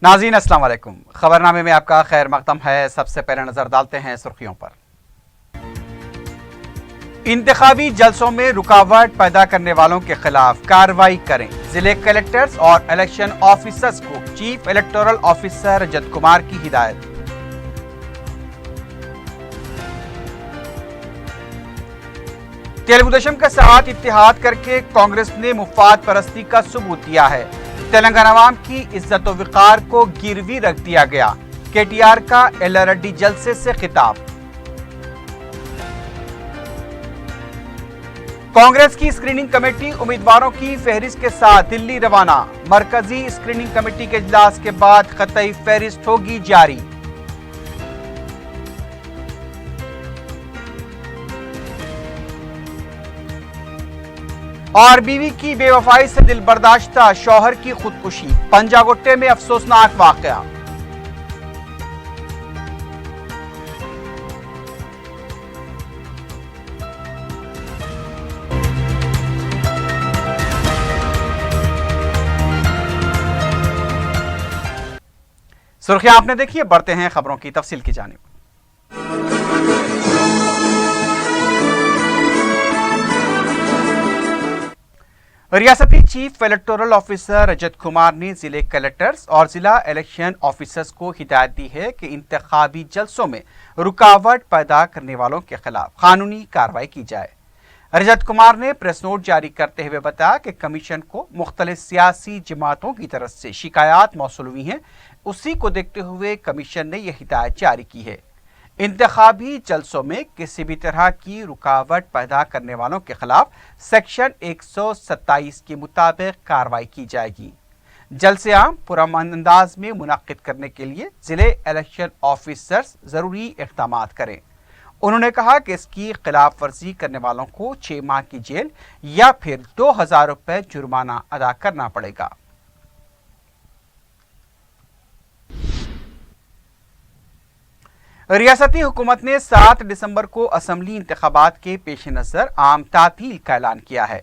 नाज़रीन अस्सलाम वालेकुम। खबरनामे में आपका खैर मकदम है। सबसे पहले नजर डालते हैं सुर्खियों पर। इंतखाबी जलसों में रुकावट पैदा करने वालों के खिलाफ कार्रवाई करें। जिले कलेक्टर्स और इलेक्शन ऑफिसर्स को chief electoral officer Rajat Kumar की हिदायत। तेलुगु देशम के साथ इत्तेहाद करके कांग्रेस ने मुफाद परस्ती का सबूत दिया है। तेलंगाना अवाम की इज्जत व वक़ार को गिरवी रख दिया गया। केटीआर का एल्लारेड्डी जलसे से खिताब। कांग्रेस की स्क्रीनिंग कमेटी उम्मीदवारों की फहरिस्त के साथ दिल्ली रवाना। मरकजी स्क्रीनिंग कमेटी के इजलास के बाद ख़तई फहरिस्त होगी जारी। और बीवी की बेवफाई से दिल बर्दाश्ता शौहर की खुदकुशी। पंजागुट्टे में अफसोसनाक वाकया। सुर्खियां आपने देखी, बढ़ते हैं खबरों की तफसील की जानिब। रियासती chief electoral officer Rajat Kumar ने जिले कलेक्टर्स और जिला इलेक्शन ऑफिसर्स को हिदायत दी है कि इंतखाबी जलसों में रुकावट पैदा करने वालों के खिलाफ कानूनी कार्रवाई की जाए। रजत कुमार ने प्रेस नोट जारी करते हुए बताया कि कमीशन को मुख्तलिफ सियासी जमातों की तरफ से शिकायत मौसूल हुई हैं। उसी को देखते हुए कमीशन ने यह हिदायत जारी की है। इंतखाबी जलसों में किसी भी तरह की रुकावट पैदा करने वालों के खिलाफ सेक्शन 127 के मुताबिक कार्रवाई की जाएगी। जलसे आम पुरअमन अंदाज में मुनक्किद करने के लिए जिले इलेक्शन ऑफिसर्स जरूरी इक़दाम करें। उन्होंने कहा कि इसकी खिलाफ वर्जी करने वालों को 6 माह की जेल या फिर 2000 रुपये जुर्माना अदा करना पड़ेगा। रियासती हुकूमत ने 7 दिसंबर को असम्बली इंतखाबात के पेश नज़र आम तातील का ऐलान किया है।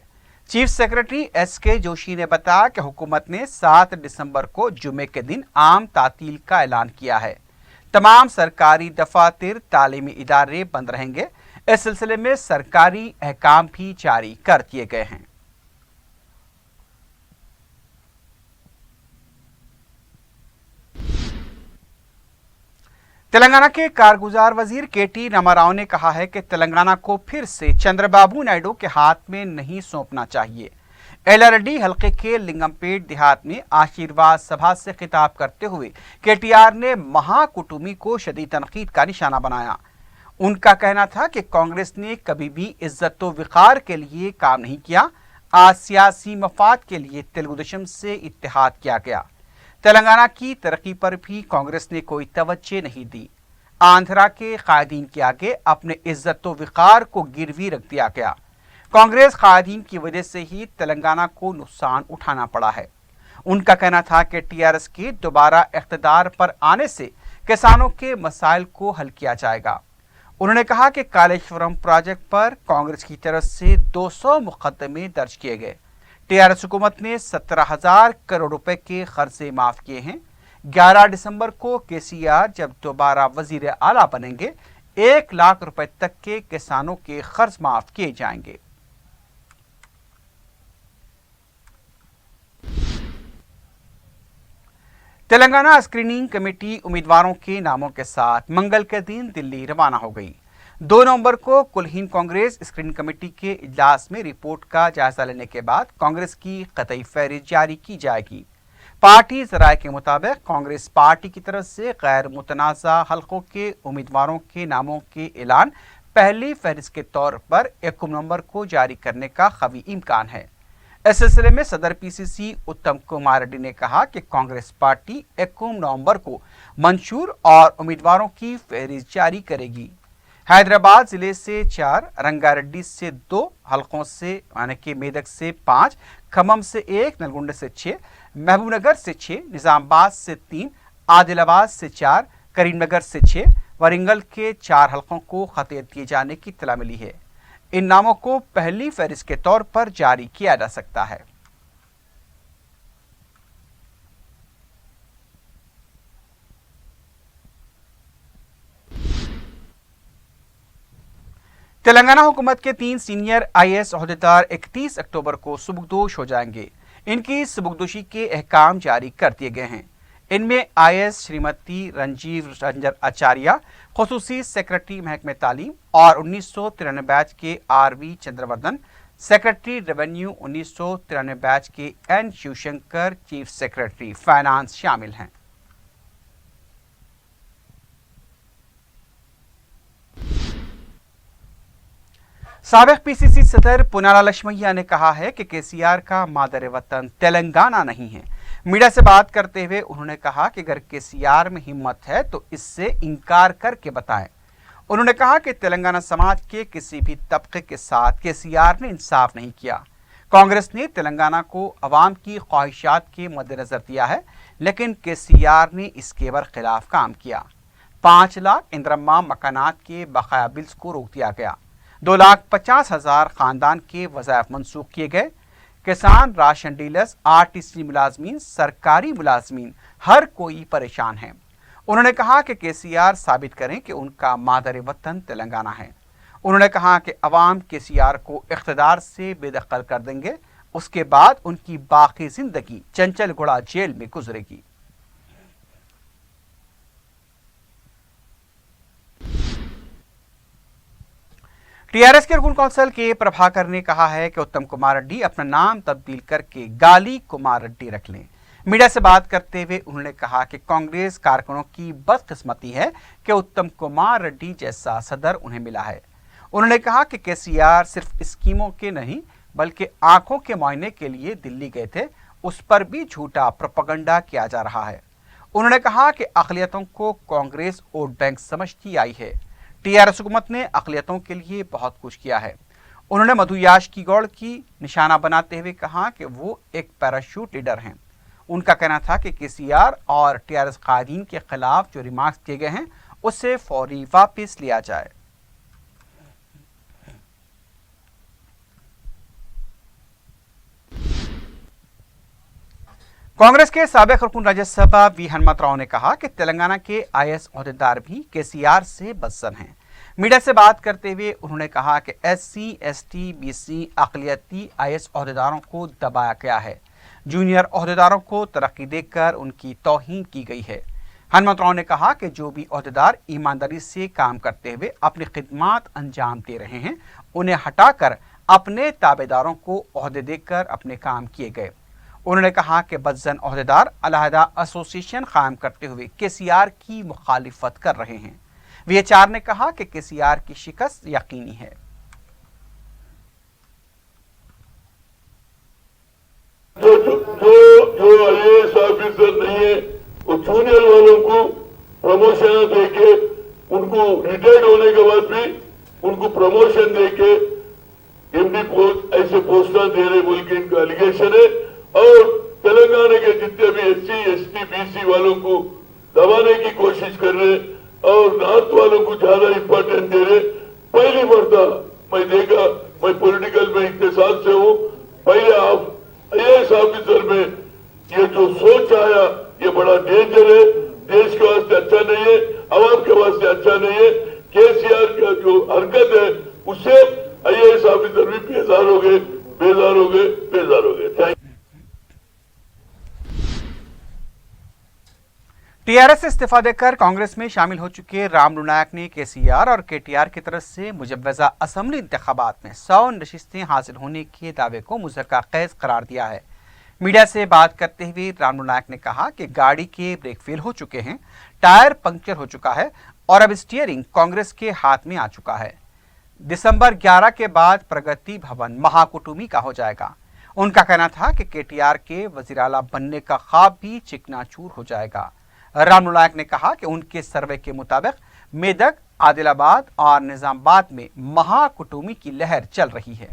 Chief secretary SK. जोशी ने बताया कि हुकूमत ने 7 दिसंबर को जुमे के दिन आम तातील का ऐलान किया है। तमाम सरकारी दफातर, तालीमी इदारे बंद रहेंगे। इस सिलसिले में सरकारी अहकाम भी जारी कर दिए गए हैं। तेलंगाना के कारगुजार वजीर के.टी. रामाराव ने कहा है कि तेलंगाना को फिर से चंद्रबाबू नायडू के हाथ में नहीं सौंपना चाहिए। एल्लारेड्डी हल्के के लिंगमपेट देहात में आशीर्वाद सभा से खिताब करते हुए केटीआर ने महाकुटुंबी को शदीद तनकीद का निशाना बनाया। उनका कहना था कि कांग्रेस ने कभी भी इज्जत व वक़ार के लिए काम नहीं किया। आज सियासी मफाद के लिए तेलुगु देशम से इत्तेहाद किया गया। तेलंगाना की तरक्की पर भी कांग्रेस ने कोई तवज्जो नहीं दी। आंध्रा के कायदीन के आगे अपने इज्जत व वक़ार को गिरवी रख दिया गया। कांग्रेस कायदीन की वजह से ही तेलंगाना को नुकसान उठाना पड़ा है। उनका कहना था कि टीआरएस के दोबारा इख्तिदार पर आने से किसानों के मसाइल को हल किया जाएगा। उन्होंने कहा कि कालेश्वरम प्रोजेक्ट पर कांग्रेस की तरफ से 200 मुकदमे दर्ज किए गए। टीआरएस हुकूमत ने 17,000 करोड़ रुपए के कर्जे माफ किए हैं। 11 दिसंबर को केसीआर जब दोबारा वजीर आला बनेंगे 1 लाख रुपए तक के किसानों के कर्ज माफ किए जाएंगे। तेलंगाना स्क्रीनिंग कमेटी उम्मीदवारों के नामों के साथ मंगल के दिन दिल्ली रवाना हो गई। 2 नवंबर को कुल-हिंद कांग्रेस स्क्रीनिंग कमेटी के इजलास में रिपोर्ट का जायजा लेने के बाद कांग्रेस की क़तई फहरिस्त जारी की जाएगी। पार्टी ज़राए के मुताबिक कांग्रेस पार्टी की तरफ से गैर मुतनाज़ा हल्कों के उम्मीदवारों के नामों के ऐलान पहली फहरिस्त के तौर पर 1 नवंबर को जारी करने का क़वी इम्कान है। इस सिलसिले में सदर पीसीसी उत्तम कुमार रेड्डी ने कहा कि कांग्रेस पार्टी 1 नवंबर को मंशूर और उम्मीदवारों की फहरिस्त जारी करेगी। हैदराबाद जिले से 4, रंगारेड्डी से 2 हलकों से यानी कि मेदक से 5, खम्मम से 1, नलगुंड से 6, महबूबनगर से 6, निजामाबाद से 3, आदिलाबाद से 4, करीमनगर से 6, वरिंगल के 4 हलकों को खतीयत दिए जाने की इत्तला मिली है। इन नामों को पहली फहरिस्त के तौर पर जारी किया जा सकता है। तेलंगाना हुकूमत के 3 सीनियर IAS ओहदेदार 31 अक्टूबर को सुबुकदोश हो जाएंगे। इनकी सुबुकदोशी के अहकाम जारी कर दिए गए हैं। इनमें IAS श्रीमती रंजीव रंजन आचार्य, खुसूसी सेक्रेटरी महकमे तालीम, और 1993 बैच के RV Chandravardhan, secretary revenue 1993 batch के N Shivshankar, chief secretary finance शामिल हैं। साबिक PCC सदर पुनाला लक्ष्मैया ने कहा है कि KCR का मादर वतन तेलंगाना नहीं है। मीडिया से बात करते हुए उन्होंने कहा कि अगर KCR में हिम्मत है तो इससे इनकार करके बताएं। उन्होंने कहा कि तेलंगाना समाज के किसी भी तबके के साथ KCR ने इंसाफ नहीं किया। कांग्रेस ने तेलंगाना को अवाम की ख्वाहिशात के मद्देनजर दिया है, लेकिन KCR ने इसके बरखिलाफ काम किया। 5 लाख इंदिरम्मा मकानात के बकाया बिल्स को रोक दिया गया। 2,50,000 खानदान के वज़ाइफ मनसूख किए गए। किसान, राशन डीलर्स, RTC मुलाजमीन, सरकारी मुलाजमीन, हर कोई परेशान है। उन्होंने कहा कि KCR साबित करें कि उनका मादर वतन तेलंगाना है। उन्होंने कहा कि अवाम KCR को इख्तिदार से बेदखल कर देंगे, उसके बाद उनकी बाकी जिंदगी चंचलगुड़ा जेल में गुजरेगी। TRS के रुकन कौंसल के प्रभाकर ने कहा है कि उत्तम कुमार रेड्डी अपना नाम तब्दील करके गाली कुमार रेड्डी रख लें। मीडिया से बात करते हुए उन्होंने कहा कि कांग्रेस कारकुनों की बदकिस्मती है कि उत्तम कुमार रेड्डी जैसा सदर उन्हें मिला है। उन्होंने कहा कि KCR सिर्फ स्कीमों के नहीं बल्कि आंखों के मुआयने के लिए दिल्ली गए थे, उस पर भी झूठा प्रोपेगेंडा किया जा रहा है। उन्होंने कहा कि अक़लियतों को कांग्रेस वोट बैंक समझती आई है। TRS हुकूमत ने अक़लियतों के लिए बहुत कुछ किया है। उन्होंने मधु याष्की गौड़ की निशाना बनाते हुए कहा कि वो एक पैराशूट लीडर हैं। उनका कहना था कि KCR और TRS कायदीन के खिलाफ जो रिमार्क्स किए गए हैं उसे फौरी वापस लिया जाए। कांग्रेस के साबिक रुकन राज्यसभा V हनुमंतराव ने कहा कि तेलंगाना के IAS ओहदेदार भी KCR से बदसन हैं। मीडिया से बात करते हुए उन्होंने कहा कि SC, ST, BC अक़लियती IAS ओहदेदारों को दबाया गया है। जूनियर ओहदेदारों को तरक्की देकर उनकी तौहीन की गई है। हनुमंतराव ने कहा कि जो भी ओहदेदार ईमानदारी से काम करते हुए अपनी खिदमात अंजाम दे रहे हैं, उन्हें हटाकर अपने ताबेदारों को ओहदे देकर अपने काम किए गए। उन्होंने कहा कि बदजन ओहदेदार अलहदा एसोसिएशन कायम करते हुए KCR की मुखालिफत कर रहे हैं। VHR ने कहा कि KCR की शिकस्त यकीनी है। जो IAS ऑफिसर नहीं है वो जूनियर वालों को प्रमोशन देके उनको रिटायर्ड होने के बाद भी उनको प्रमोशन देके MD पोस्ट ऐसे पोस्टर दे रहे बोल के इनका एलिगेशन है। और तेलंगाना के जितने भी SC, ST, BC वालों को दबाने की कोशिश कर रहे और नॉर्थ वालों को ज्यादा इंपॉर्टेंट दे रहे। पहली मरता मैं देखा, मैं पॉलिटिकल में इतने साल से हूँ, पहले आप IAS ऑफिसर में ये जो सोच आया ये बड़ा डेंजर है, देश के वास्ते अच्छा नहीं है, आवाम के वास्ते अच्छा नहीं है। KCR का जो हरकत है उससे IAS ऑफिसर भी बेजार हो गए, बेजार हो गए, बेजार हो गए। Thank you. TRS से इस्तीफा देकर कांग्रेस में शामिल हो चुके रामलू नायक ने KCR और KTR की तरफ से मुजव्वज़ा असम्बली इंतखाबात में 100 नशिस्तें हासिल होने के दावे को मुज़क्का क़ैद करार दिया है। मीडिया से बात करते हुए रामलू नायक ने कहा कि गाड़ी के ब्रेक फेल हो चुके हैं, टायर पंक्चर हो चुका है और अब स्टीयरिंग कांग्रेस के हाथ में आ चुका है। दिसंबर 11 के बाद प्रगति भवन महाकुटुंबी का हो जाएगा। उनका कहना था कि KTR के वज़ीर आला बनने का ख्वाब भी चिकनाचूर हो जाएगा। रामलू नायक ने कहा कि उनके सर्वे के मुताबिक मेदक, आदिलाबाद और निजामाबाद में महाकुटुंबी की लहर चल रही है।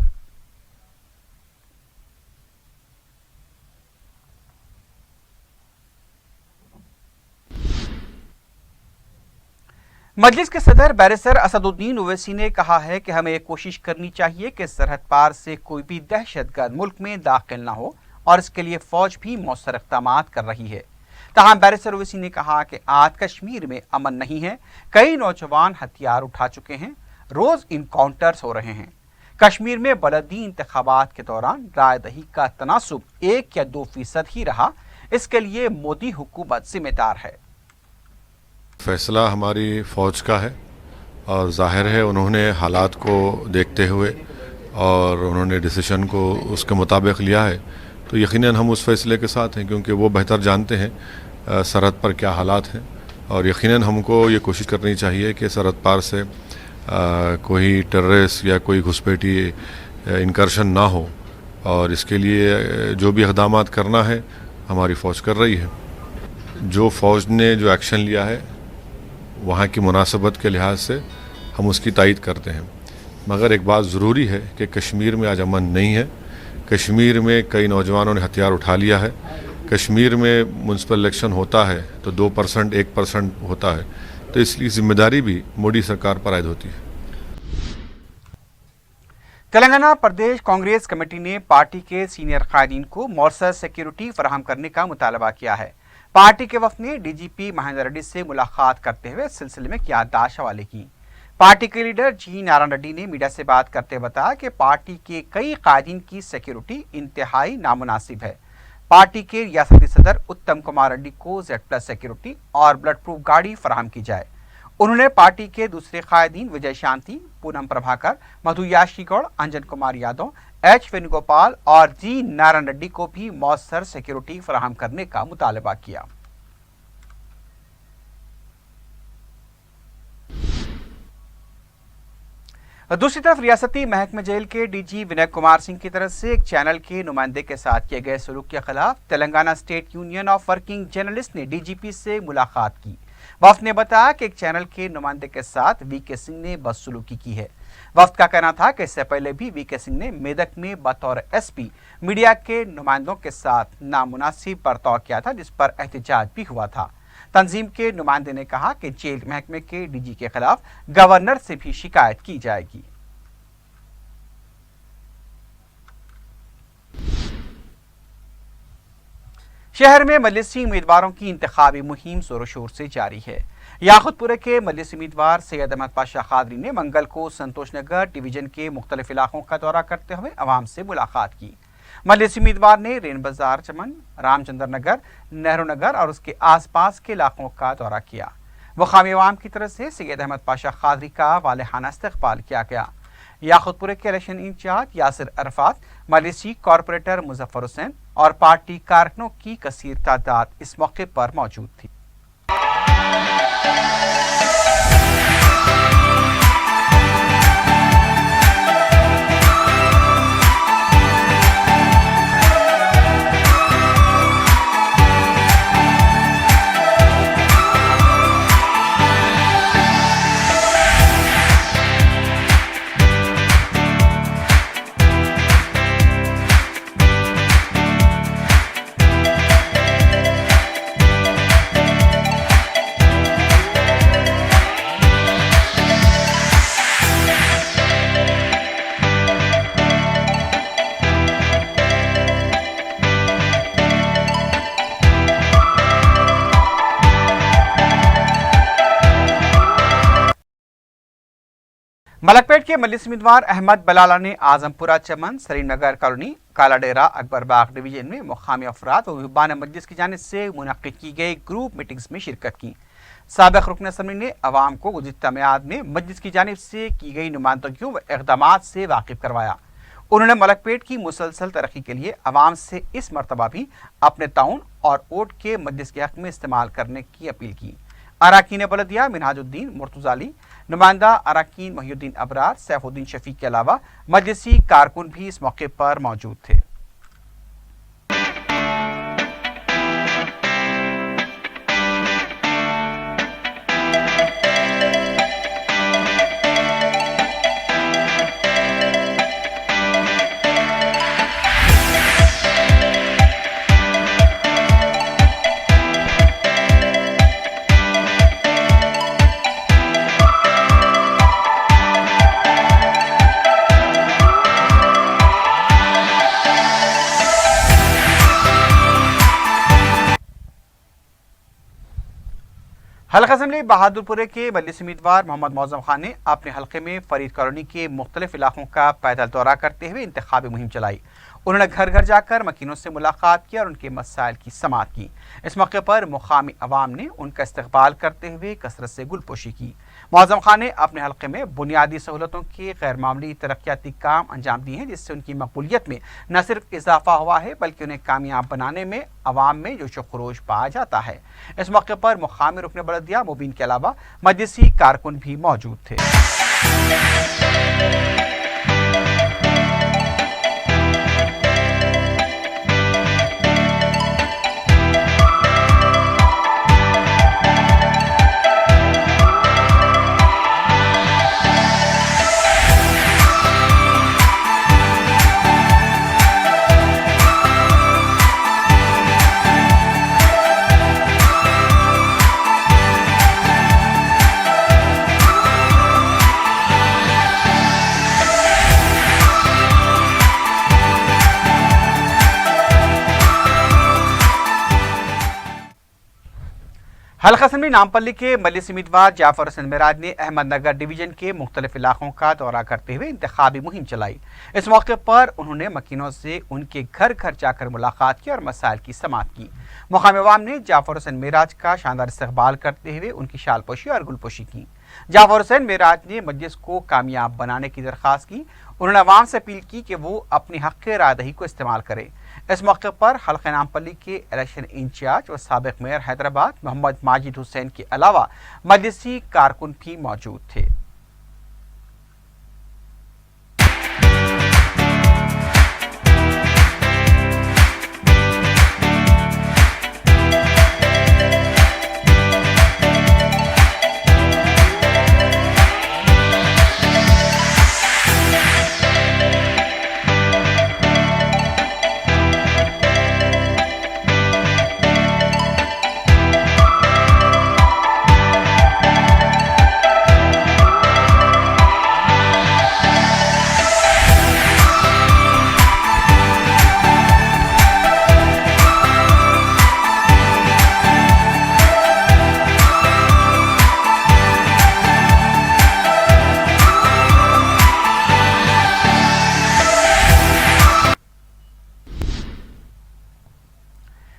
मजलिस के सदर बैरिस्टर असदुद्दीन ओवैसी ने कहा है कि हमें कोशिश करनी चाहिए कि सरहद पार से कोई भी दहशतगर्द मुल्क में दाखिल न हो और इसके लिए फौज भी मौसर इक़दाम कर रही है। ताहम बैरिस्टर ओवैसी ने कहा कि आज कश्मीर में अमन नहीं है, कई नौजवान हथियार उठा चुके हैं। रोज इनकाउंटर्स हो रहे हैं। कश्मीर में बलदी इंतखाबात के दौरान राय दही का तनासुब 1 या 2% ही रहा, इसके लिए मोदी हुकूमत जिम्मेदार है। फैसला हमारी फ़ौज का है और जाहिर है उन्होंने हालात को देखते हुए और उन्होंने डिसीजन को उसके मुताबिक लिया है, तो यकीनन हम उस फैसले के साथ हैं, क्योंकि वो बेहतर जानते हैं सरहद पर क्या हालात हैं। और यकीनन हमको ये कोशिश करनी चाहिए कि सरहद पार से कोई टेररिस्ट या कोई घुसपैठी इनकर्शन ना हो, और इसके लिए जो भी इक़दामात करना है हमारी फ़ौज कर रही है। जो फ़ौज ने जो एक्शन लिया है वहाँ की मुनासबत के लिहाज से हम उसकी तायद करते हैं, मगर एक बात ज़रूरी है कि कश्मीर में आज अमन नहीं है। कश्मीर में कई नौजवानों ने हथियार उठा लिया है। कश्मीर में म्युनिसिपल इलेक्शन होता है तो 2% 1% होता है, तो इसलिए जिम्मेदारी भी मोदी सरकार पर आयद होती है। तेलंगाना प्रदेश कांग्रेस कमेटी ने पार्टी के सीनियर कायदीन को मौसर सिक्योरिटी फराहम करने का मुतालबा किया है। पार्टी के वफद ने डीजीपी महेंद्र रेड्डी से मुलाकात करते हुए इस सिलसिले में याददाश्त हवाले की। पार्टी के लीडर जी नारायण रेड्डी ने मीडिया से बात करते हुए बताया कि पार्टी के कई कायदीन की सिक्योरिटी इंतहाई नामुनासिब है। पार्टी के रियासती सदर उत्तम कुमार रेड्डी को Z+ सिक्योरिटी और ब्लड प्रूफ गाड़ी फराहम की जाए। उन्होंने पार्टी के दूसरे कायदीन विजय शांति, पूनम प्रभाकर, मधु याशी गौड़, अंजन कुमार यादव, H वेणुगोपाल और जी नारायण रेड्डी को भी मौसर सिक्योरिटी फराहम करने का मुतालबा किया। दूसरी तरफ रियासती महकमे जेल के डीजी विनय कुमार सिंह की तरफ से एक चैनल के नुमाइंदे के साथ किए गए सलूक के खिलाफ Telangana state union of working journalist ने डीजीपी से मुलाकात की। वफ्द ने बताया कि एक चैनल के नुमाइंदे के साथ वीके सिंह ने बदसलूकी की है। वफ्द का कहना था कि इससे पहले भी वीके सिंह ने मेदक में बतौर एसपी मीडिया के नुमाइंदों के साथ नामुनासिब बर्ताव किया था, जिस पर एहतजाज भी हुआ था। तंजीम के नुमाइंदे ने कहा कि जेल महकमे के डीजी के खिलाफ गवर्नर से भी शिकायत की जाएगी। शहर में मजलिसी उम्मीदवारों की इंतखाबी मुहिम जोरों शोर से जारी है। याकुतपुरे के मजलिसी उम्मीदवार सैयद अहमद पाशा खादरी ने मंगल को संतोष नगर डिवीजन के मुख्तलिफ इलाकों का दौरा करते हुए अवाम से मुलाकात की। मजलिसी उम्मीदवार ने रेन बाजार, चमन, रामचंद्र नगर, नेहरू नगर और उसके आसपास के इलाकों का दौरा किया। मुकामी अवाम की तरफ से सैयद अहमद पाशा खादरी का वालेहाना इस्तकबाल किया गया। याकुतपुरे के इलेक्शन इंचार्ज यासिर अरफात, मजलिसी कॉरपोरेटर मुजफ्फर हुसैन और पार्टी कारकुनों की कसीर तादाद इस मौके पर मौजूद थी। मलकपेट के मजलिसी उम्मीदवार अहमद बलाला ने आजमपुरा, चमन, सलीमनगर कॉलोनी, कालाडेरा, अकबर बाग डिवीजन में मुकामी अफराद व मुहिबान मजलिस की जानिब से मुनक्किद की गई ग्रुप मीटिंग्स में शिरकत की। साबिक रुकन असम्बली ने अवाम को गुज़िश्ता मियाद में मजलिस की जानिब से की गई नुमाइंदगियों व इक़दामात से वाकिफ करवाया। उन्होंने मलकपेट की मुसलसल तरक्की के लिए अवाम से इस मरतबा भी अपने ताउन और वोट के मजलिस के हक़ में इस्तेमाल करने की अपील की। अराकीन बलदिया मिनहाजुद्दीन मुर्तज़ाली, नुमाइंदा अराकीन मोहिउद्दीन अबरार, सैफुद्दीन शफीक के अलावा मजलिसी कारकुन भी इस मौके पर मौजूद थे। हल्का असम्बली बहादुरपुरे के मजलिस उम्मीदवार मोहम्मद मौजम खान ने अपने हल्के में फरीद कॉलोनी के मुख्तलिफ इलाकों का पैदल दौरा करते हुए इंतखाबी मुहिम चलाई। उन्होंने घर घर जाकर मकीनों से मुलाकात की और उनके मसाइल की समाअत की। इस मौके पर मुकामी अवाम ने उनका इस्तकबाल करते हुए कसरत से गुलपोशी की। मौजम खान ने अपने हल्के में बुनियादी सहूलतों के गैर मामूली तरक्याती काम अंजाम दिए हैं, जिससे उनकी मकबूलियत में न सिर्फ इजाफा हुआ है बल्कि उन्हें कामयाब बनाने में अवाम में जोश खरोश पाया जाता है। इस मौके पर मुकामी रुकन बलदिया मुबीन के अलावा मजलिसी कारकुन भी मौजूद थे। हल्का असम्बली नामपल्ली के मजलिस उम्मीदवार जाफर हुसैन मेराज ने अहमदनगर डिवीजन के मुख्तलिफ इलाकों का दौरा करते हुए इंतखाबी मुहिम चलाई। इस मौके पर उन्होंने मकीनों से उनके घर घर जाकर मुलाकात की और मसाइल की समाअत की। मुकामी अवाम ने जाफर हुसैन मेराज का शानदार इस्तकबाल करते हुए उनकी शालपोशी और गुलपोशी की। जाफर हुसैन मेराज ने मजलिस को कामयाब बनाने की दरख्वास्त की। उन्होंने अवाम से अपील की कि वो अपनी हक़ रायदही को इस्तेमाल करें। इस मौके पर हल्का नामपल्ली के इलेक्शन इंचार्ज और साबिक मेयर हैदराबाद मोहम्मद माजिद हुसैन के अलावा मजलिसी कारकुन भी मौजूद थे।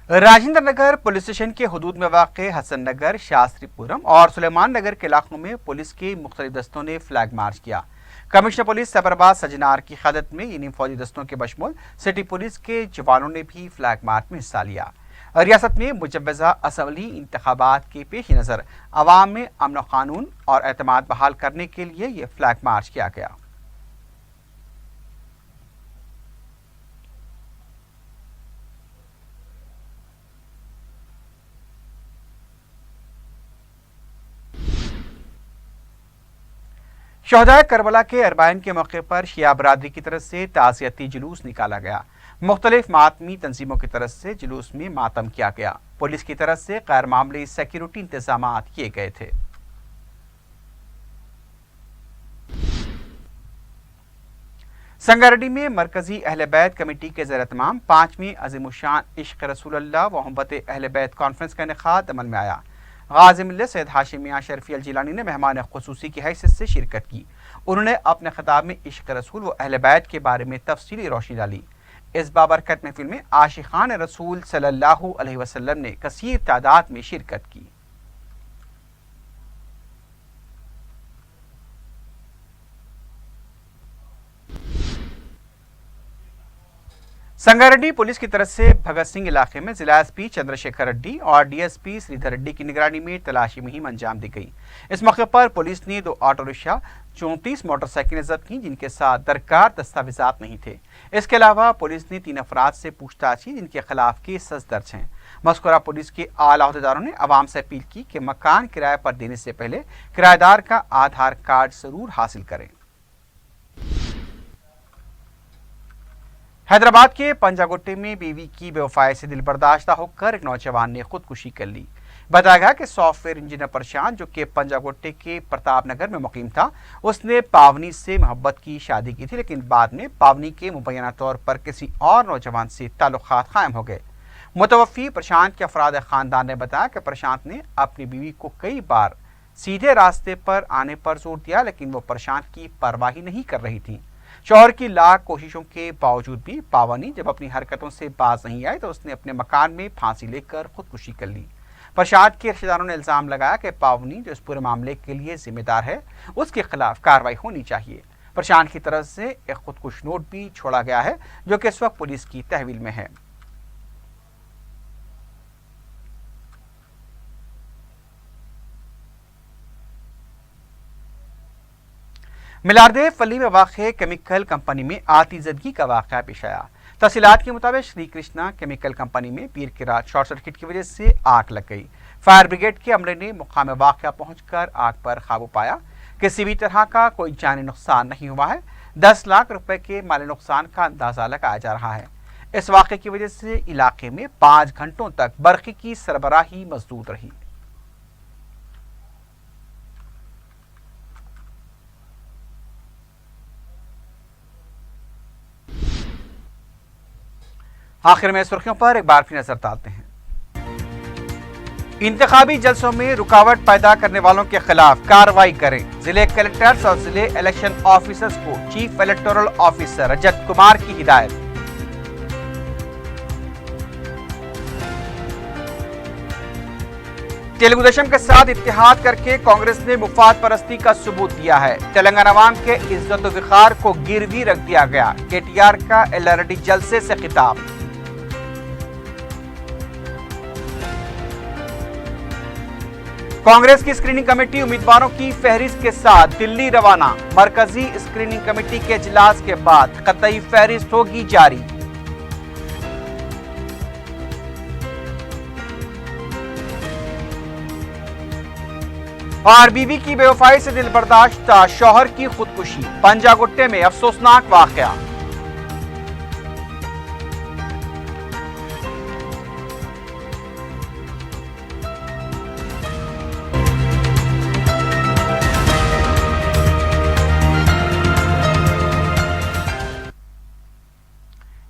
राजेंद्र नगर पुलिस स्टेशन के हुदूद में वाक़े हसन नगर, शास्त्रीपुरम और सुलेमान नगर के इलाकों में पुलिस के मुख्तलिफ दस्तों ने फ्लैग मार्च किया। कमिश्नर पुलिस सैफराबाद सजनार की क़यादत में इन्हीं फौजी दस्तों के बशमूल सिटी पुलिस के जवानों ने भी फ्लैग मार्च में हिस्सा लिया। रियासत में मुजव्वज़ा असम्बली इंतखाबात के पेश नज़र अवाम में अमन कानून और एतमाद बहाल करने के लिए ये फ्लैग मार्च किया गया। शहदाए करबला के अरबाइन के मौके पर शिया बरादरी की तरफ से ताज़ियती जुलूस निकाला गया। मुख्तलिफ मातमी तंजीमों की तरफ से जुलूस में मातम किया गया। पुलिस की तरफ से गैर मामूली सिक्योरिटी इंतजाम किए गए थे। संगारेड्डी में मरकजी अहले बैत कमेटी के ज़ेर एहतमाम 5वीं अज़ीमुश्शान इश्क़ रसूलुल्लाह व मोहब्बत अहले बैत कॉन्फ्रेंस का इनेकाद अमल में आया। गाज़ी मिल्लत सैयद हाशिम मियां शरफी अल जिलानी ने मेहमान ख़ुसूसी की हैसियत से शिरकत की। उन्होंने अपने खिताब में इश्क़ रसूल व अहले बैत के बारे में तफसीली रोशनी डाली। इस बाबरकत महफिल में आशिक़ान रसूल सल्लल्लाहु अलैहि वसल्लम ने कसीर तादाद में शिरकत की। संगारेड्डी पुलिस की तरफ से भगत सिंह इलाके में जिला एसपी चंद्रशेखर रेड्डी और डीएसपी श्रीधर रेड्डी की निगरानी में तलाशी मुहिम अंजाम दी गई। इस मौके पर पुलिस ने 2 ऑटो रिक्शा, 34 मोटरसाइकिलें जब्त की जिनके साथ दरकार दस्तावेजात नहीं थे। इसके अलावा पुलिस ने 3 अफराद से पूछताछ की जिनके खिलाफ केसेस दर्ज हैं। मस्कुरा पुलिस के आला अहदेदारों ने अवाम से अपील की कि मकान किराए पर देने से पहले किराएदार का आधार कार्ड जरूर हासिल करें। हैदराबाद के पंजागुट्टे में बीवी की बेवफाई से दिल बर्दाश्ता होकर एक नौजवान ने खुदकुशी कर ली। बताया गया कि सॉफ्टवेयर इंजीनियर प्रशांत, जो कि पंजागुट्टे के प्रताप नगर में मुकीम था, उसने पावनी से मोहब्बत की शादी की थी, लेकिन बाद में पावनी के मुबैना तौर पर किसी और नौजवान से ताल्लुकात कायम हो गए। मुतवफ़ी प्रशांत के अफराद ख़ानदान ने बताया कि प्रशांत ने अपनी बीवी को कई बार सीधे रास्ते पर आने पर जोर दिया, लेकिन वो प्रशांत की परवाह नहीं कर रही थी। शौहर की लाख कोशिशों के बावजूद भी पावनी जब अपनी हरकतों से बाज नहीं आई तो उसने अपने मकान में फांसी लेकर खुदकुशी कर ली। प्रशांत के रिश्तेदारों ने इल्ज़ाम लगाया कि पावनी जो इस पूरे मामले के लिए जिम्मेदार है, उसके खिलाफ कार्रवाई होनी चाहिए। प्रशांत की तरफ से एक खुदकुश नोट भी छोड़ा गया है, जो कि इस वक्त पुलिस की तहवील में है। मिलारदे फली में वाक़े केमिकल कंपनी में आतिज़दगी का वाक़या पेश आया। तफसीलात के मुताबिक श्री कृष्णा केमिकल कंपनी में पीर की रात शॉर्ट सर्किट की वजह से आग लग गई। फायर ब्रिगेड के अमले ने मुकाम वाक़या पहुंचकर आग पर काबू पाया। किसी भी तरह का कोई जानी नुकसान नहीं हुआ है। 10 लाख रुपए के माली नुकसान का अंदाजा लगाया जा रहा है। इस वाक़े की वजह से इलाके में 5 घंटों तक बर्क़ी की सरबराही मसदूद रही। आखिर में सुर्खियों पर एक बार फिर नजर डालते हैं। इंतखाबी जलसों में रुकावट पैदा करने वालों के खिलाफ कार्रवाई करें। जिले कलेक्टर्स और जिले इलेक्शन ऑफिसर्स को chief electoral officer Rajat Kumar की हिदायत। तेलुगु देशम के साथ इत्तेहाद करके कांग्रेस ने मुफाद परस्ती का सबूत दिया है। तेलंगाना अवाम के इज्जत विकार को गिरवी रख दिया गया। केटीआर का एलआरडी जलसे से खिताब। कांग्रेस की स्क्रीनिंग कमेटी उम्मीदवारों की फहरिस्त के साथ दिल्ली रवाना। मरकजी स्क्रीनिंग कमेटी के इजलास के बाद कतई फहरिस्त होगी जारी। और बीवी की बेवफाई से दिल बर्दाश्त शौहर की खुदकुशी। पंजागुट्टे में अफसोसनाक वाकया।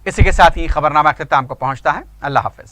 इसी के साथ ही खबरनामा अख्ताम को पहुंचता है। अल्लाह हाफिज।